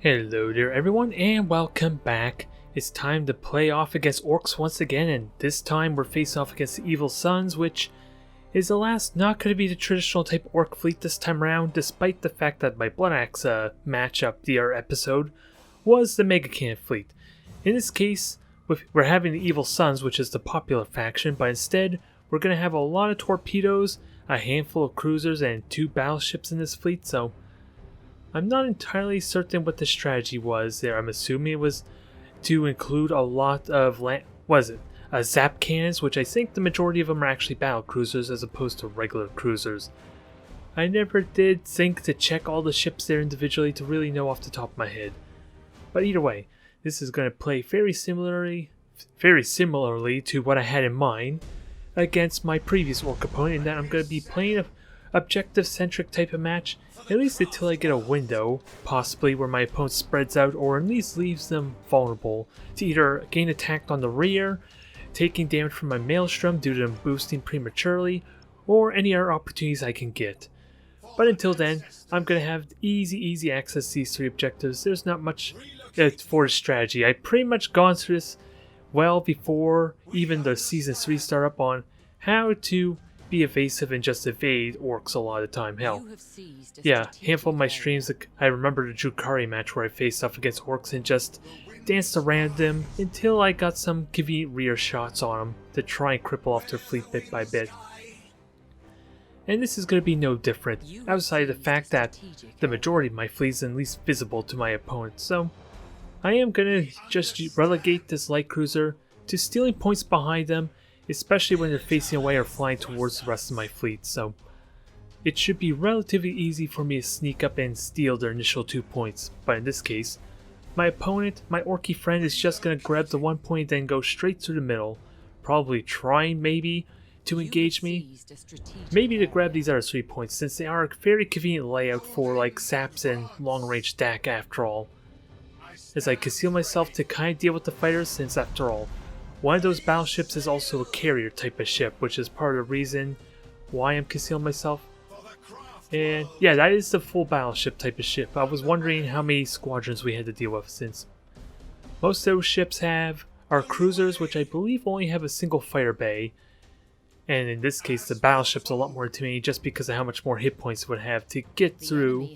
Hello there everyone and welcome back. It's time to play off against orcs once again, and this time we're facing off against the Evil Suns, which is alas not going to be the traditional type orc fleet this time around, despite the fact that my Blood Axe matchup the other episode was the Mega Cannon fleet. In this case, we're having the Evil Suns, which is the popular faction, but instead we're going to have a lot of torpedoes, a handful of cruisers, and 2 battleships in this fleet, so I'm not entirely certain what the strategy was there. I'm assuming it was to include a lot of zap cannons, which I think the majority of them are actually battle cruisers as opposed to regular cruisers. I never did think to check all the ships there individually to really know off the top of my head. But either way, this is going to play very similarly to what I had in mind against my previous orc opponent, in that I'm going to be playing an objective-centric type of match, at least until I get a window, possibly where my opponent spreads out or at least leaves them vulnerable to either gain attacked on the rear, taking damage from my maelstrom due to them boosting prematurely, or any other opportunities I can get. But until then, I'm going to have easy access to these 3 objectives. There's not much for the strategy. I've pretty much gone through this well before even the Season 3 start up on how to be evasive and just evade orcs a lot of the time. Hell, yeah, handful of my streams, I remember the Drukari match where I faced off against orcs and just danced around them until I got some convenient rear shots on them to try and cripple off their fleet bit by bit. And this is going to be no different, outside of the fact that the majority of my fleet is at least visible to my opponent, so I am going to just relegate this light cruiser to stealing points behind them, especially when they're facing away or flying towards the rest of my fleet, so it should be relatively easy for me to sneak up and steal their initial 2 points. But in this case, my opponent, my orky friend, is just going to grab the 1 point and then go straight through the middle, probably trying maybe to engage me, maybe to grab these other 3 points, since they are a very convenient layout for like saps and long range DAC after all, as I conceal myself to kind of deal with the fighters, since after all, one of those battleships is also a carrier type of ship, which is part of the reason why I'm concealing myself. And yeah, that is the full battleship type of ship. I was wondering how many squadrons we had to deal with, since most of those ships are cruisers, which I believe only have a single fighter bay. And in this case, the battleship's a lot more intimidating just because of how much more hit points it would have to get through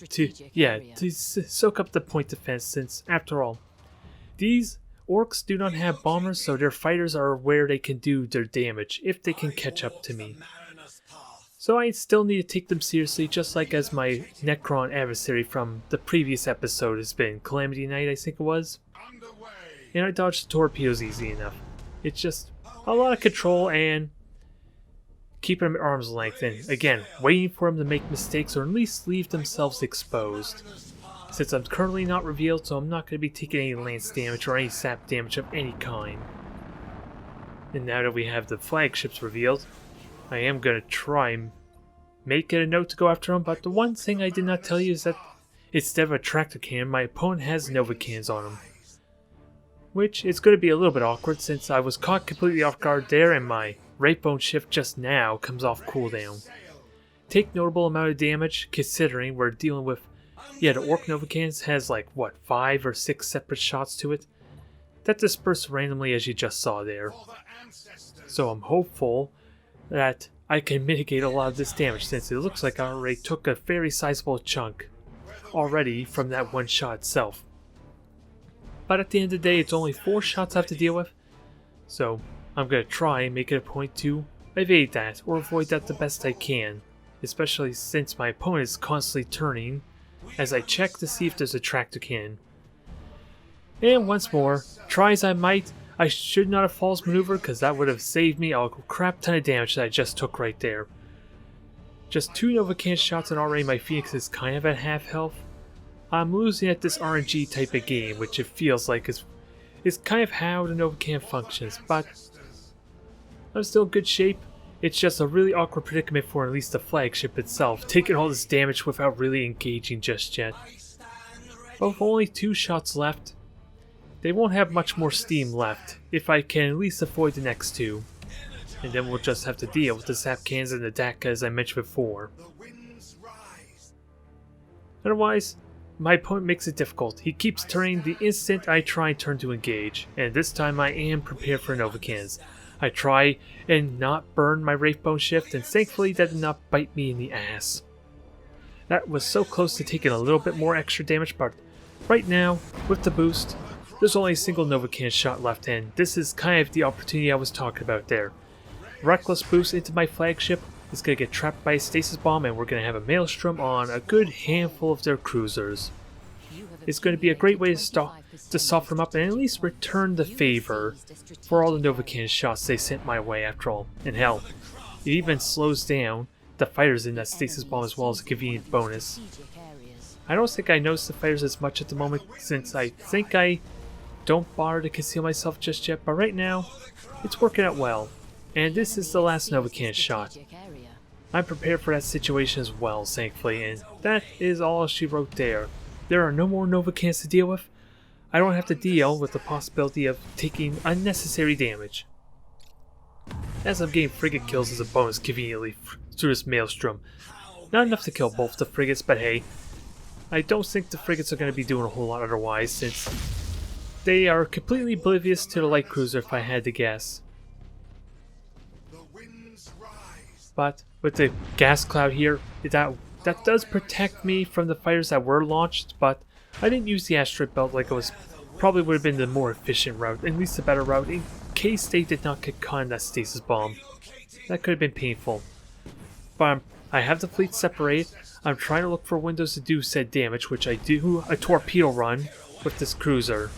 to soak up the point defense, since after all, these orcs do not have bombers, so their fighters are where they can do their damage if they can catch up to me. So I still need to take them seriously, just like as my Necron adversary from the previous episode has been, Calamity Knight I think it was. And I dodged the torpedoes easy enough. It's just a lot of control and keeping them at arm's length, and again, waiting for them to make mistakes or at least leave themselves exposed. Since I'm currently not revealed, so I'm not going to be taking any lance damage or any sap damage of any kind. And now that we have the flagships revealed, I am going to try and make it a note to go after them, but the one thing I did not tell you is that instead of a tractor cannon, my opponent has Nova cannons on him. Which is going to be a little bit awkward, since I was caught completely off guard there and my Wraithbone shift just now comes off cooldown. Take notable amount of damage considering we're dealing with, yeah, the Orc Nova cannons has like, what, 5 or 6 separate shots to it? That disperse randomly as you just saw there. So I'm hopeful that I can mitigate a lot of this damage, since it looks like I already took a very sizable chunk already from that one shot itself. But at the end of the day, it's only 4 shots I have to deal with, so I'm going to try and make it a point to evade that or avoid that the best I can, especially since my opponent is constantly turning as I check to see if there's a tractor cannon. And once more, try as I might, I should not have false maneuvered, because that would have saved me a crap ton of damage that I just took right there. Just 2 Nova cannon shots and already my Phoenix is kind of at half health. I'm losing at this RNG type of game, which it feels like is kind of how the Nova cannon functions, but I'm still in good shape. It's just a really awkward predicament for at least the flagship itself, taking all this damage without really engaging just yet. But with only 2 shots left, they won't have much more steam left, if I can at least avoid the next 2. And then we'll just have to deal with the sap cannons and the DAC as I mentioned before. Otherwise, my opponent makes it difficult. He keeps turning the instant I try and turn to engage, and this time I am prepared for Nova Cannons. I try and not burn my Wraithbone shift, and thankfully that did not bite me in the ass. That was so close to taking a little bit more extra damage, but right now, with the boost, there's only a single Nova Cannon shot left, and this is kind of the opportunity I was talking about there. Reckless boost into my flagship is going to get trapped by a stasis bomb, and we're going to have a maelstrom on a good handful of their cruisers. It's going to be a great way to soften them up and at least return the favor for all the Nova Cannon shots they sent my way after all. And hell, it even slows down the fighters in that stasis bomb as well as a convenient bonus. I don't think I notice the fighters as much at the moment since I think I don't bother to conceal myself just yet, but right now it's working out well. And this is the last Nova Cannon shot. I'm prepared for that situation as well, thankfully, and that is all she wrote there. There are no more Nova Cannons to deal with. I don't have to deal with the possibility of taking unnecessary damage. As I'm getting frigate kills as a bonus conveniently through this maelstrom. Not enough to kill both the frigates, but hey, I don't think the frigates are going to be doing a whole lot otherwise since they are completely oblivious to the light cruiser if I had to guess. But with the gas cloud here, that does protect me from the fighters that were launched, but I didn't use the asteroid belt like it was probably would have been the more efficient route, at least the better route, in case they did not get caught in that stasis bomb. That could have been painful. But I have the fleet separated. I'm trying to look for windows to do said damage, which I do a torpedo run with this cruiser.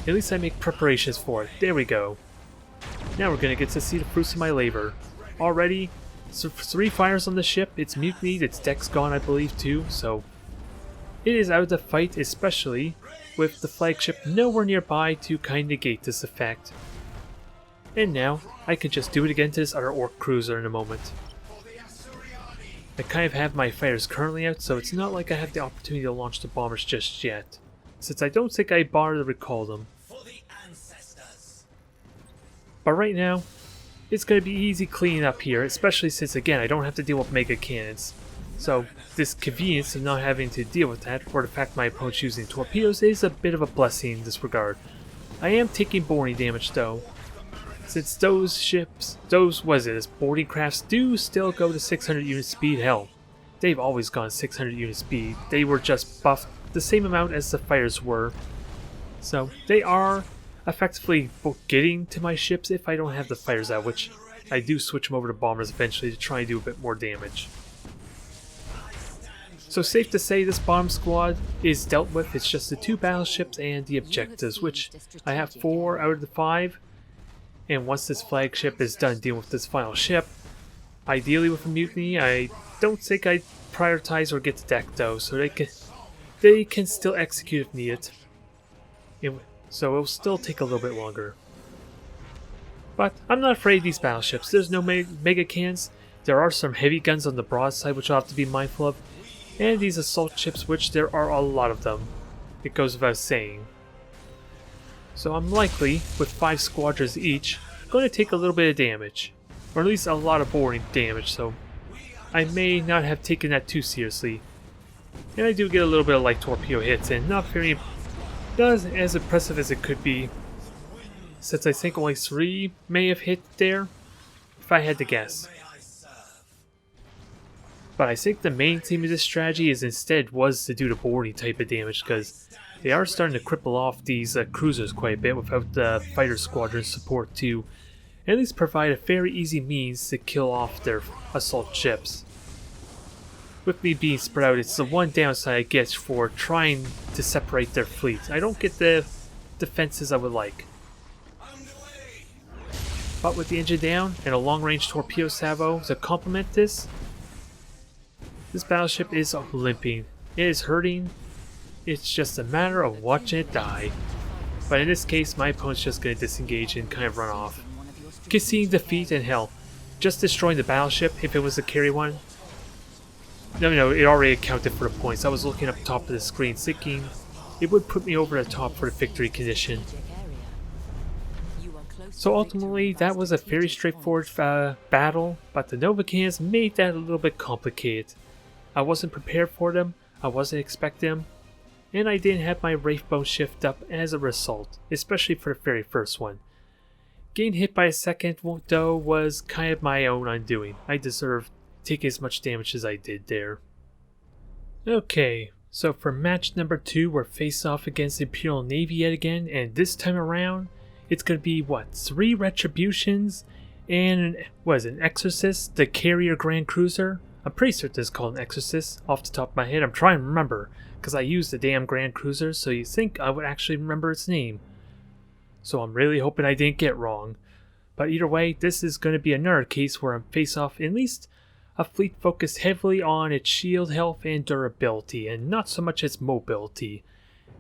At least I make preparations for it. There we go. Now we're going to get to see the fruits of my labor. Already, so 3 fires on the ship. It's mutinied, its deck's gone I believe too, so it is out of the fight, especially with the flagship nowhere nearby to kind of negate this effect. And now, I can just do it again to this other orc cruiser in a moment. I kind of have my fighters currently out, so it's not like I have the opportunity to launch the bombers just yet, since I don't think I bother to recall them. But right now, it's going to be easy cleaning up here, especially since again I don't have to deal with mega cannons. So this convenience of not having to deal with that, or the fact my opponent's using torpedoes, is a bit of a blessing in this regard. I am taking boarding damage though, since those ships, boarding crafts do still go to 600 unit speed. Hell, they've always gone 600 unit speed. They were just buffed the same amount as the fighters were. So they are effectively getting to my ships if I don't have the fighters out, which I do switch them over to bombers eventually to try and do a bit more damage. So safe to say this bomb squad is dealt with. It's just the 2 battleships and the objectives, which I have 4 out of the 5. And once this flagship is done dealing with this final ship, ideally with a mutiny, I don't think I'd prioritize or get the deck though, so they can still execute if needed. So it'll still take a little bit longer. But I'm not afraid of these battleships. There's no mega cannons. There are some heavy guns on the broadside which I'll have to be mindful of. And these assault ships, which there are a lot of them. It goes without saying. So I'm likely, with 5 squadrons each, going to take a little bit of damage. Or at least a lot of boarding damage, so I may not have taken that too seriously. And I do get a little bit of light torpedo hits, and not as impressive as it could be, since I think only 3 may have hit there, if I had to guess. But I think the main theme of this strategy was to do the boarding type of damage, because they are starting to cripple off these cruisers quite a bit without the fighter squadron support to at least provide a very easy means to kill off their assault ships. With me being spread out, it's the one downside I get for trying to separate their fleets. I don't get the defenses I would like. But with the engine down and a long-range torpedo salvo to complement this battleship is limping. It is hurting. It's just a matter of watching it die. But in this case, my opponent's just going to disengage and kind of run off. Conceding defeat, and hell, just destroying the battleship if it was a carry one. No, it already accounted for the points. I was looking up top of the screen thinking it would put me over the top for the victory condition. So ultimately, that was a very straightforward battle, but the Nova Cannons made that a little bit complicated. I wasn't prepared for them, I wasn't expecting them, and I didn't have my Wraith Bone shift up as a result, especially for the very first one. Getting hit by a second, though, was kind of my own undoing. I deserved taking as much damage as I did there. Okay, so for match number 2, we're face off against the Imperial Navy yet again, and this time around, it's going to be, 3 Retributions and, an Exorcist, the Carrier Grand Cruiser? I'm pretty certain it's called an Exorcist, off the top of my head. I'm trying to remember, because I used the damn Grand Cruiser, so you think I would actually remember its name. So I'm really hoping I didn't get wrong. But either way, this is going to be another case where I'm face off at least a fleet focused heavily on its shield health and durability, and not so much its mobility.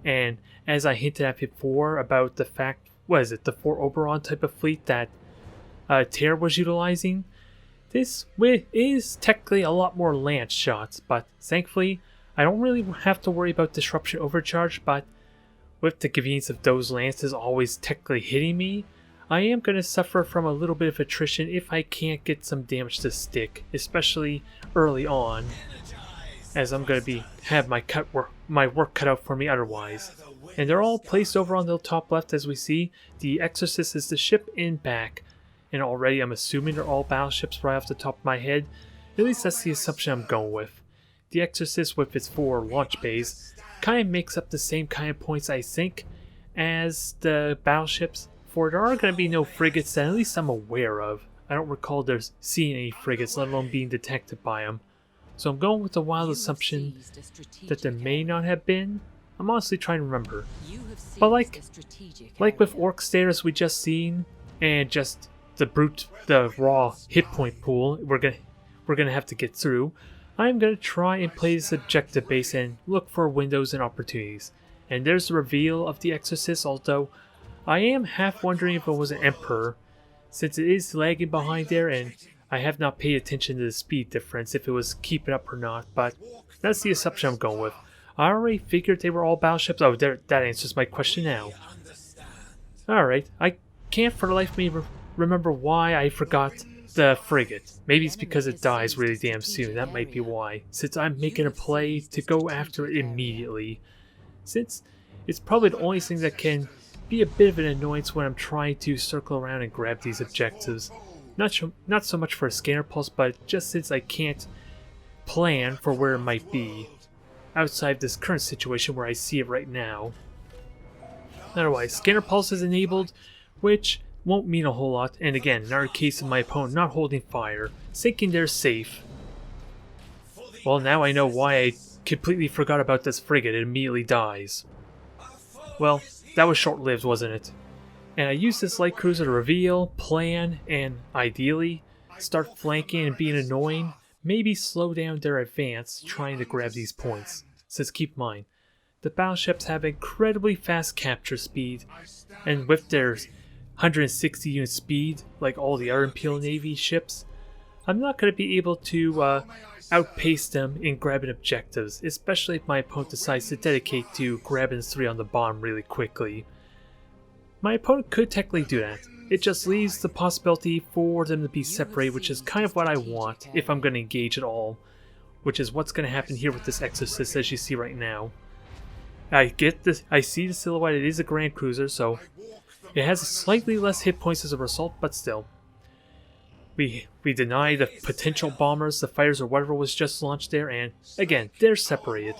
And as I hinted at before about the fact, the Fort Oberon type of fleet that Terra was utilizing, this is technically a lot more lance shots, but thankfully I don't really have to worry about Disruption Overcharge, but with the convenience of those lances always technically hitting me, I am going to suffer from a little bit of attrition if I can't get some damage to stick, especially early on, as I'm going to have my work cut out for me otherwise. And they're all placed over on the top left as we see. The Exorcist is the ship in back, and already I'm assuming they're all battleships right off the top of my head. At least that's the assumption I'm going with. The Exorcist with its 4 launch bays kind of makes up the same kind of points, I think, as the battleships, for there are going to be no frigates that at least I'm aware of. I don't recall there's seeing any frigates, let alone being detected by them. So I'm going with the wild assumption that there may not have been. I'm honestly trying to remember. But like with Orks there, as we just seen, and just the raw hit point pool we're gonna have to get through, I'm going to try and play this objective base and look for windows and opportunities. And there's the reveal of the Exorcist, although I am half wondering if it was an Emperor, since it is lagging behind there and I have not paid attention to the speed difference, if it was keeping up or not, but that's the assumption I'm going with. I already figured they were all battleships. Oh, that answers my question now. Alright, I can't for the life of me remember why I forgot the frigate. Maybe it's because it dies really damn soon, that might be why, since I'm making a play to go after it immediately, since it's probably the only thing that can be a bit of an annoyance when I'm trying to circle around and grab these objectives. Not so much for a scanner pulse, but just since I can't plan for where it might be outside this current situation where I see it right now. Otherwise, scanner pulse is enabled, which won't mean a whole lot, and again, another case of my opponent not holding fire, thinking they're safe. Well, now I know why I completely forgot about this frigate. It immediately dies. Well, that was short-lived, wasn't it? And I used this light cruiser to reveal, plan, and ideally start flanking and being annoying, maybe slow down their advance trying to grab these points. Since keep in mind, the battleships have incredibly fast capture speed, and with their 160 unit speed, like all the other Imperial Navy ships, I'm not going to be able to outpace them in grabbing objectives, especially if my opponent decides to dedicate to grabbing 3 on the bottom really quickly. My opponent could technically do that. It just leaves the possibility for them to be separated, which is kind of what I want if I'm going to engage at all, which is what's going to happen here with this Exorcist as you see right now. I see the silhouette, it is a Grand Cruiser, so it has slightly less hit points as a result, but still. We deny the potential bombers, the fighters, or whatever was just launched there, and again, they're separated.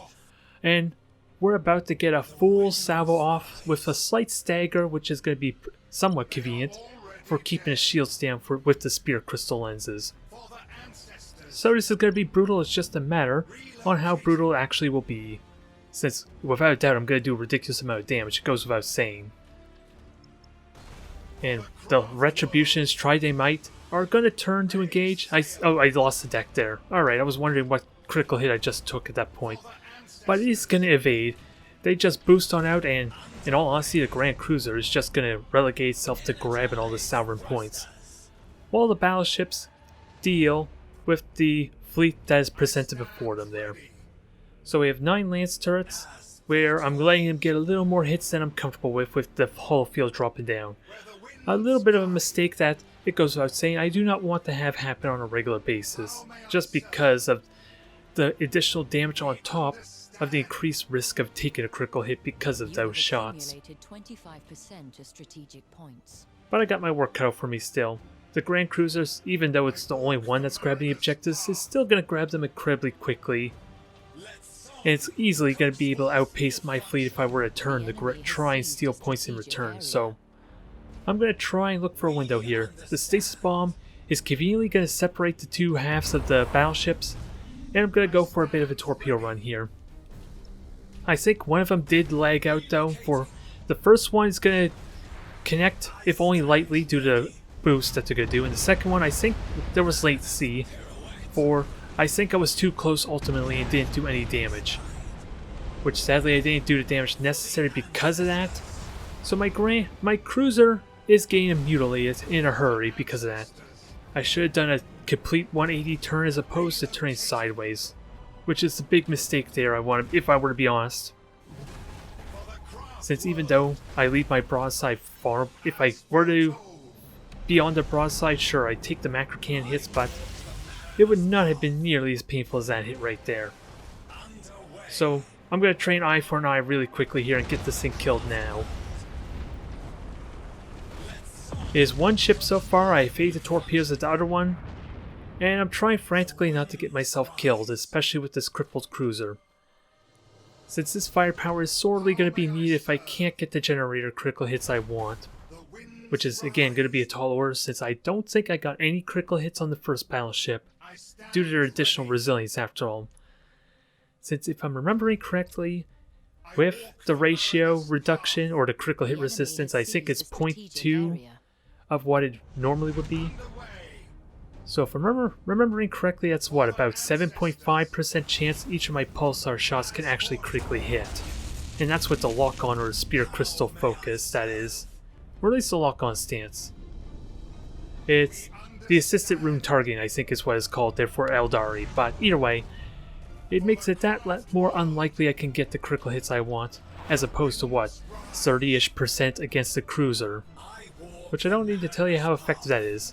And we're about to get a full salvo off with a slight stagger, which is going to be somewhat convenient for keeping his shields down with the spear crystal lenses. So this is going to be brutal, it's just a matter on how brutal it actually will be. Since, without a doubt, I'm going to do a ridiculous amount of damage, it goes without saying. And the Retributions, try they might, are going to turn to engage. I lost the deck there. Alright, I was wondering what critical hit I just took at that point. But it is going to evade. They just boost on out, and in all honesty, the Grand Cruiser is just going to relegate itself to grabbing all the sovereign points, while the battleships deal with the fleet that is presented before them there. So we have 9 lance turrets, where I'm letting them get a little more hits than I'm comfortable with the hull field dropping down. A little bit of a mistake that, it goes without saying, I do not want to have happen on a regular basis, just because of the additional damage on top of the increased risk of taking a critical hit because of those shots. 25% of strategic points. But I got my work cut out for me still. The Grand Cruisers, even though it's the only one that's grabbing the objectives, is still going to grab them incredibly quickly. And it's easily going to be able to outpace my fleet if I were to turn to try and steal points in return, so I'm going to try and look for a window here. The Stasis Bomb is conveniently going to separate the two halves of the battleships, and I'm going to go for a bit of a torpedo run here. I think one of them did lag out though. For the first one is going to connect, if only lightly, due to the boost that they're going to do, and the second one I think there was latency, for I think I was too close ultimately and didn't do any damage. Which sadly I didn't do the damage necessary because of that. So my cruiser is getting mutilated in a hurry because of that. I should have done a complete 180 turn as opposed to turning sideways. Which is the big mistake there if I were to be honest. Since even though I leave my broadside far, if I were to be on the broadside, sure I'd take the macro cannon hits, but it would not have been nearly as painful as that hit right there. So I'm going to train eye for an eye really quickly here and get this thing killed now. It is one ship so far. I fade the torpedoes at the other one, and I'm trying frantically not to get myself killed, especially with this crippled cruiser. Since this firepower is sorely going to be needed if I can't get the generator critical hits I want. Which is again going to be a tall order since I don't think I got any critical hits on the first battleship, due to their additional resilience after all. Since if I'm remembering correctly, with the ratio reduction or the critical hit resistance, I think it's 0.2 of what it normally would be. So if I'm remembering correctly, that's what, about 7.5% chance each of my pulsar shots can actually critically hit. And that's with the lock-on or spear crystal focus, that is. Or at least the lock-on stance. It's the assisted rune targeting, I think is what it's called there for Eldari, but either way, it makes it that more unlikely I can get the critical hits I want, as opposed to what, 30-ish% against the cruiser. Which I don't need to tell you how effective that is,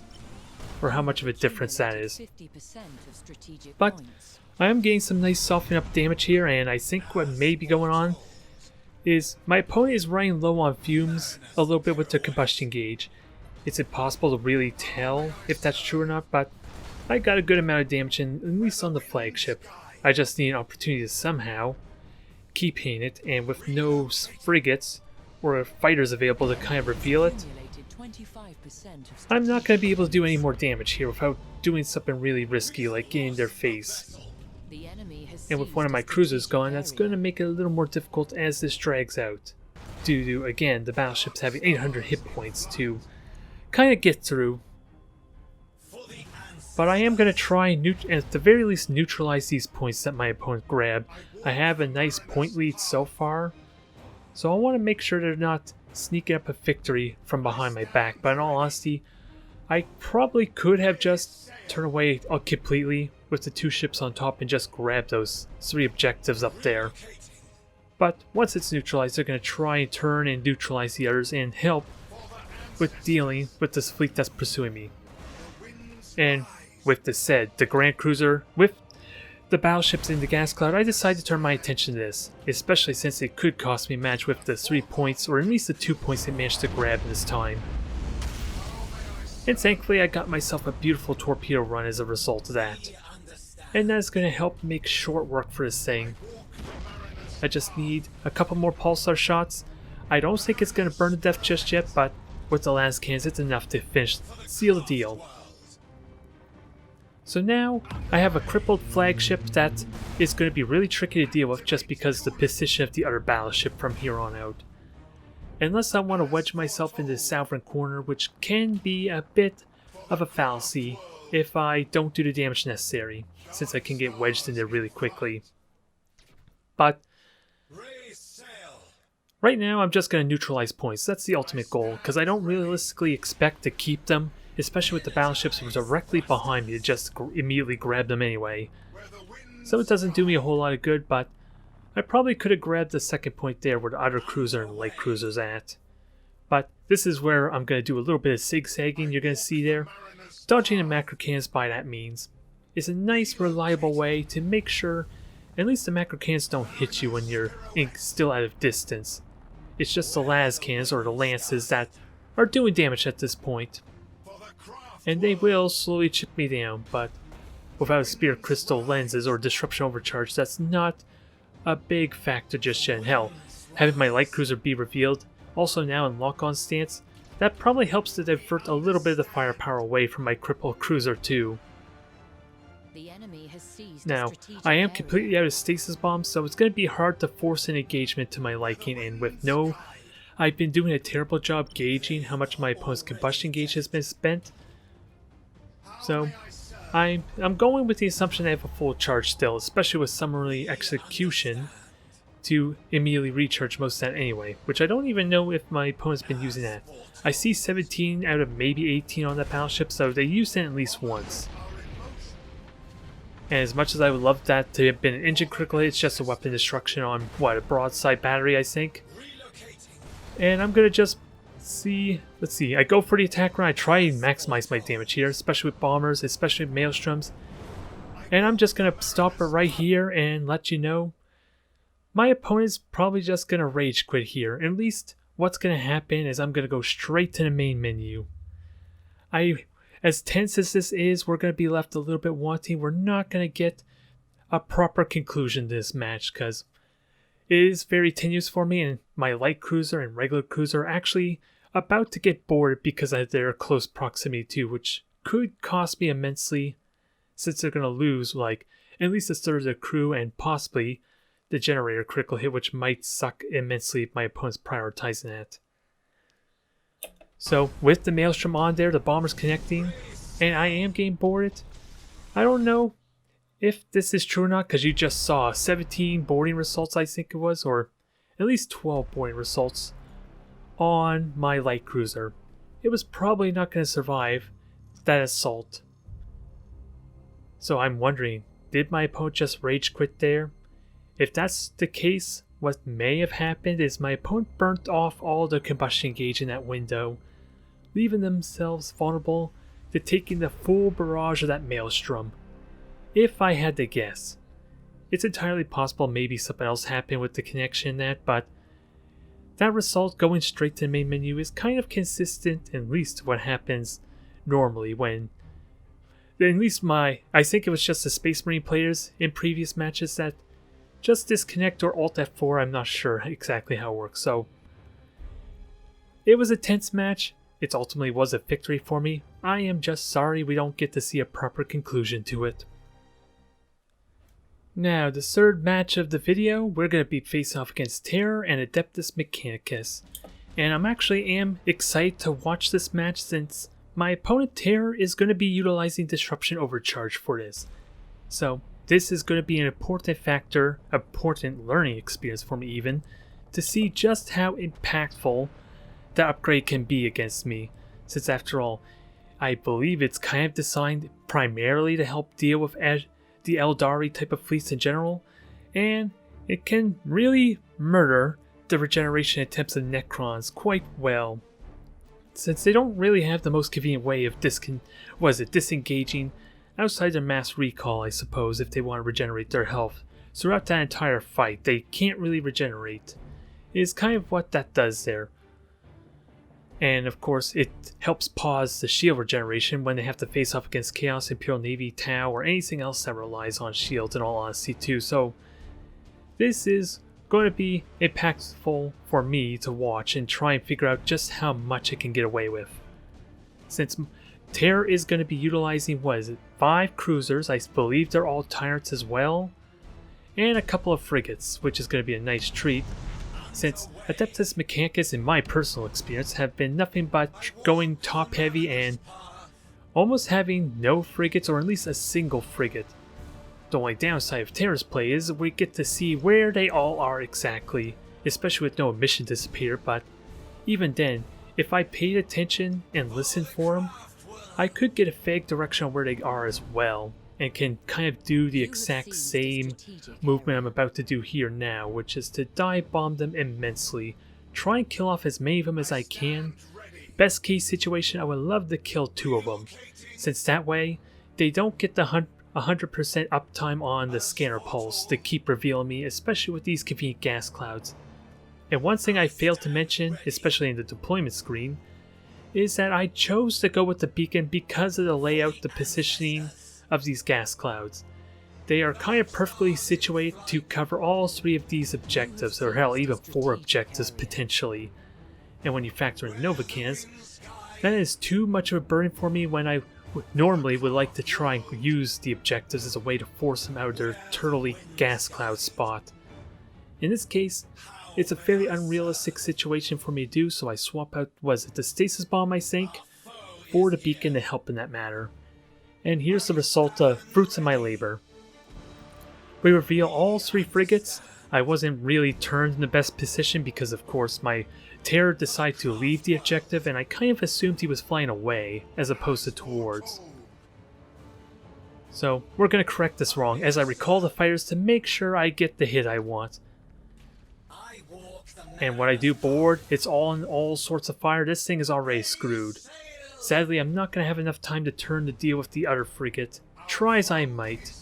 or how much of a difference that is. But I am getting some nice softening up damage here, and I think what may be going on is my opponent is running low on fumes a little bit with the combustion gauge. It's impossible to really tell if that's true or not, but I got a good amount of damage in, at least on the flagship. I just need an opportunity to somehow keep hitting it, and with no frigates or fighters available to kind of reveal it, I'm not going to be able to do any more damage here without doing something really risky like getting their face. And with one of my cruisers gone, that's going to make it a little more difficult as this drags out, due to, again, the battleships having 800 hit points to kind of get through. But I am going to try and at the very least neutralize these points that my opponent grabbed. I have a nice point lead so far, so I want to make sure they're not sneaking up a victory from behind my back. But in all honesty, I probably could have just turned away completely with the two ships on top and just grab those 3 objectives up there. But once it's neutralized, they're going to try and turn and neutralize the others and help with dealing with this fleet that's pursuing me. And with this said, the Grand Cruiser, with the battleships in the gas cloud, I decided to turn my attention to this, especially since it could cost me a match with the 3 points, or at least the 2 points it managed to grab this time. And thankfully I got myself a beautiful torpedo run as a result of that. And that is going to help make short work for this thing. I just need a couple more pulsar shots. I don't think it's going to burn to death just yet, but with the last cans it's enough to seal the deal. So now I have a crippled flagship that is going to be really tricky to deal with just because of the position of the other battleship from here on out. Unless I want to wedge myself into the southern corner, which can be a bit of a fallacy if I don't do the damage necessary, since I can get wedged in there really quickly. But right now I'm just going to neutralize points. That's the ultimate goal, because I don't realistically expect to keep them, especially with the battleships directly behind me to just immediately grab them anyway. So it doesn't do me a whole lot of good, but I probably could have grabbed the second point there where the other cruiser and light cruiser's at. But this is where I'm going to do a little bit of zigzagging you're going to see there. Dodging the macro cannons by that means is a nice reliable way to make sure At least the macro cannons don't hit you when you're still out of distance. It's just the las cannons or the lances that are doing damage at this point. And they will slowly chip me down, but without a Spear Crystal lenses or Disruption Overcharge, that's not a big factor just yet. Hell, having my light cruiser be revealed, also now in lock-on stance, that probably helps to divert a little bit of the firepower away from my crippled cruiser too. The enemy has seized Now, I am completely out of stasis bombs, so it's going to be hard to force an engagement to my liking, and with no... I've been doing a terrible job gauging how much my opponent's combustion gauge has been spent. So, I'm going with the assumption I have a full charge still, especially with Summary Execution, to immediately recharge most of that anyway, which I don't even know if my opponent's been using that. I see 17 out of maybe 18 on that battleship, so they used it at least once. And as much as I would love that to have been an engine critical hit, it's just a weapon destruction on, what, a broadside battery, I think? And I'm gonna just see, let's see, I go for the attack run, I try and maximize my damage here, especially with bombers, especially with maelstroms. And I'm just gonna stop it right here and let you know, my opponent's probably just gonna rage quit here. At least what's gonna happen is I'm gonna go straight to the main menu. As tense as this is, we're going to be left a little bit wanting. We're not going to get a proper conclusion to this match because it is very tenuous for me, and my light cruiser and regular cruiser are actually about to get bored because of their close proximity too, which could cost me immensely since they're going to lose like at least a third of their crew and possibly the generator critical hit, which might suck immensely if my opponent's prioritizing that. So, with the Maelstrom on there, the bomber's connecting, and I am getting boarded. I don't know if this is true or not, because you just saw 17 boarding results, I think it was, or at least 12 boarding results on my light cruiser. It was probably not going to survive that assault. So I'm wondering, did my opponent just rage quit there? If that's the case, what may have happened is my opponent burnt off all the combustion gauge in that window, leaving themselves vulnerable to taking the full barrage of that maelstrom. If I had to guess, it's entirely possible maybe something else happened with the connection in that, but that result going straight to the main menu is kind of consistent, at least what happens normally when, at least I think it was just the Space Marine players in previous matches that just disconnect or Alt F4, I'm not sure exactly how it works. So, it was a tense match. It ultimately was a victory for me. I am just sorry we don't get to see a proper conclusion to it. Now, the third match of the video, we're going to be face off against Terror and Adeptus Mechanicus. And I'm actually excited to watch this match since my opponent Terror is going to be utilizing Disruption Overcharge for this. So, this is going to be an important factor, important learning experience for me even, to see just how impactful the upgrade can be against me, since after all, I believe it's kind of designed primarily to help deal with the Eldari type of fleets in general, and it can really murder the regeneration attempts of Necrons quite well, since they don't really have the most convenient way of disengaging outside their mass recall, I suppose, if they want to regenerate their health. Throughout that entire fight, they can't really regenerate. It is kind of what that does there. And of course, it helps pause the shield regeneration when they have to face off against Chaos, Imperial Navy, Tau, or anything else that relies on shields in all honesty too. So this is going to be impactful for me to watch and try and figure out just how much it can get away with. Since Terror is going to be utilizing, 5 cruisers, I believe they're all tyrants as well, and a couple of frigates, which is going to be a nice treat. Since Adeptus Mechanicus, in my personal experience, have been nothing but going top heavy and almost having no frigates or at least a single frigate. The only downside of Terror's play is we get to see where they all are exactly, especially with no mission disappear, but even then, if I paid attention and listened for them, I could get a vague direction on where they are as well, and can kind of do the exact same movement I'm about to do here now, which is to dive bomb them immensely, try and kill off as many of them as I can. Best case situation, I would love to kill 2 of them, since that way they don't get the 100% uptime on the scanner pulse to keep revealing me, especially with these convenient gas clouds. And one thing I failed to mention, especially in the deployment screen, is that I chose to go with the beacon because of the layout, the positioning of these gas clouds. They are kind of perfectly situated to cover all 3 of these objectives, or hell, even 4 objectives potentially. And when you factor in Nova cannons, that is too much of a burden for me when I normally would like to try and use the objectives as a way to force them out of their turtley gas cloud spot. In this case, it's a fairly unrealistic situation for me to do, so I swap out, the stasis bomb I think, for the beacon to help in that matter. And here's the result of fruits of my labor. We reveal all 3 frigates. I wasn't really turned in the best position because of course my Terror decided to leave the objective, and I kind of assumed he was flying away as opposed to towards. So we're going to correct this wrong as I recall the fighters to make sure I get the hit I want. And when I do board, it's all in all sorts of fire. This thing is already screwed. Sadly, I'm not going to have enough time to turn to deal with the other frigate, try as I might.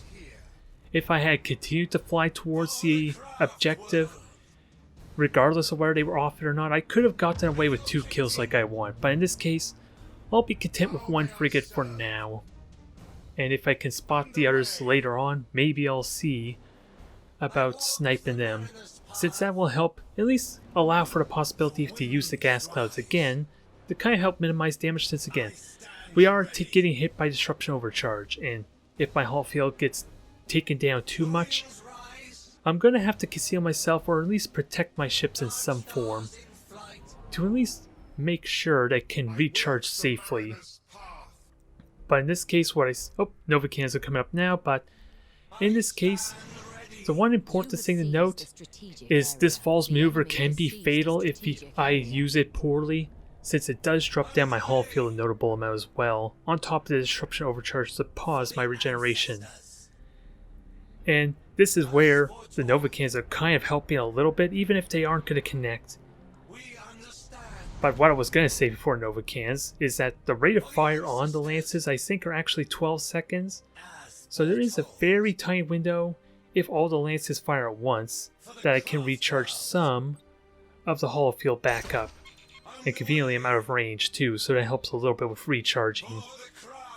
If I had continued to fly towards the objective, regardless of whether they were off it or not, I could have gotten away with 2 kills like I want, but in this case, I'll be content with 1 frigate for now. And if I can spot the others later on, maybe I'll see about sniping them, since that will help at least allow for the possibility to use the gas clouds again to kind of help minimize damage, since again, we are getting hit by Disruption Overcharge, and if my hull field gets taken down too much, I'm going to have to conceal myself or at least protect my ships in some form to at least make sure they can recharge safely. But in this case, Nova cannons are coming up now, but in this case, the one important thing to note is this false maneuver can be fatal if I use it poorly, since it does drop down my hull field a notable amount as well, on top of the Disruption Overcharge to pause my regeneration. And this is where the Nova cannons are kind of helping a little bit, even if they aren't going to connect. But what I was going to say before Nova cannons is that the rate of fire on the lances I think are actually 12 seconds. So there is a very tiny window, if all the lances fire at once, that I can recharge some of the hull field back up. And conveniently I'm out of range too, so that helps a little bit with recharging.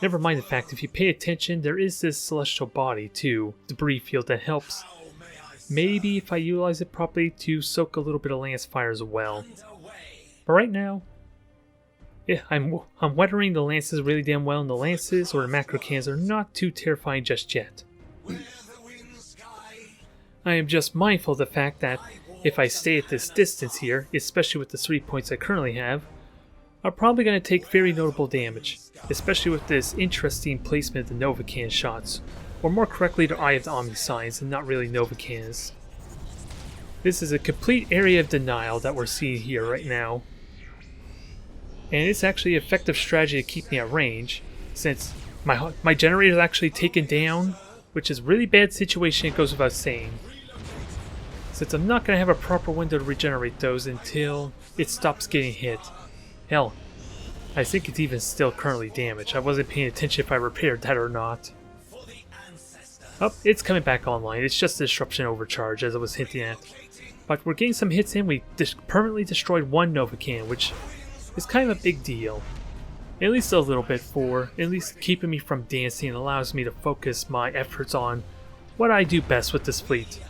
Never mind the fact, if you pay attention, there is this celestial body too, debris field, that helps, maybe if I utilize it properly, to soak a little bit of lance fire as well. But right now, yeah, I'm weathering the lances really damn well, and the lances or the macro cannons are not too terrifying just yet. I am just mindful of the fact that if I stay at this distance here, especially with the 3 points I currently have, I'm probably going to take very notable damage, especially with this interesting placement of the Nova Cannon shots, or more correctly the Eye of the Omni Signs and not really Nova Cannons. This is a complete area of denial that we're seeing here right now, and it's actually an effective strategy to keep me at range, since my generator is actually taken down, which is a really bad situation, it goes without saying, since I'm not going to have a proper window to regenerate those until it stops getting hit. Hell, I think it's even still currently damaged. I wasn't paying attention if I repaired that or not. Oh, it's coming back online. It's just a Disruption Overcharge, as I was hinting at. But we're getting some hits in. We permanently destroyed 1 Nova Cannon, which is kind of a big deal. At least a little bit, for at least keeping me from dancing and allows me to focus my efforts on what I do best with this fleet.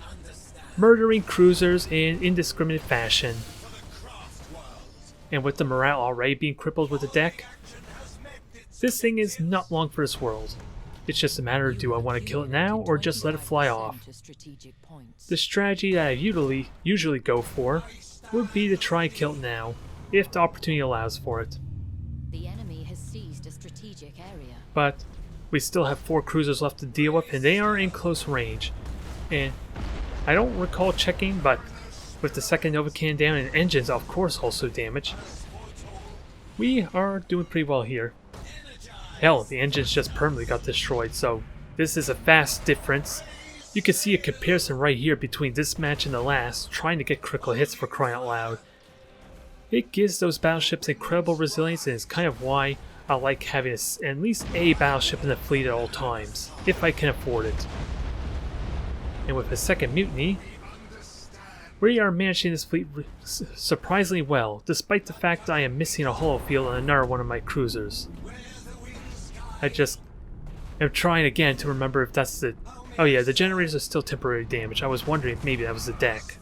Murdering cruisers in indiscriminate fashion. And with the morale already being crippled with the deck, this thing is not long for this world. It's just a matter of, do I want to kill it now or just let it fly off? The strategy that I usually go for would be to try and kill it now, if the opportunity allows for it. The enemy has seized a strategic area. But we still have 4 cruisers left to deal with, and they are in close range. And I don't recall checking, but with the second Nova Cannon down and engines of course also damaged, we are doing pretty well here. Hell, the engines just permanently got destroyed, so this is a vast difference. You can see a comparison right here between this match and the last, trying to get critical hits for crying out loud. It gives those battleships incredible resilience, and is kind of why I like having at least a battleship in the fleet at all times, if I can afford it. And with a second mutiny, we are managing this fleet surprisingly well, despite the fact that I am missing a hull field on another one of my cruisers. I just am trying again to remember if that's the... Oh yeah, the generators are still temporary damage. I was wondering if maybe that was the deck.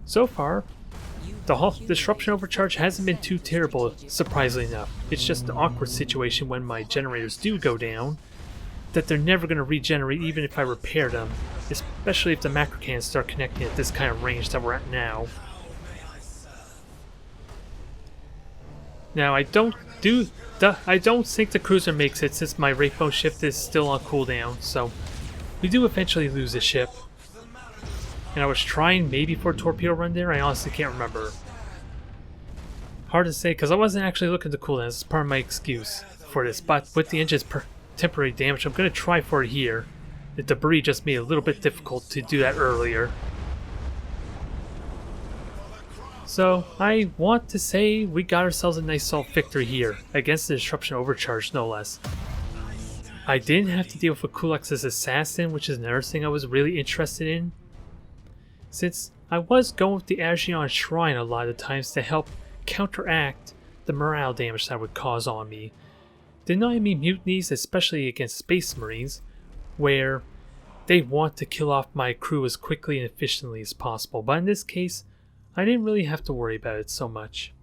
So far, the Disruption Overcharge hasn't been too terrible, surprisingly enough. It's just an awkward situation when my generators do go down, that they're never going to regenerate even if I repair them, especially if the macro cannons start connecting at this kind of range that we're at now. Now I don't think the cruiser makes it since my Wraithbone shift is still on cooldown, so we do eventually lose the ship. And I was trying maybe for a torpedo run there, I honestly can't remember. Hard to say because I wasn't actually looking to cooldowns, it's part of my excuse for this, but with the engine's temporary damage, I'm going to try for it here. The debris just made it a little bit difficult to do that earlier. So, I want to say we got ourselves a nice solid victory here, against the Disruption Overcharge no less. I didn't have to deal with a Kulex's assassin, which is another thing I was really interested in, since I was going with the Asuryani Shrine a lot of times to help counteract the morale damage that would cause on me, denying me mutinies, especially against Space Marines, where they want to kill off my crew as quickly and efficiently as possible, but in this case, I didn't really have to worry about it so much.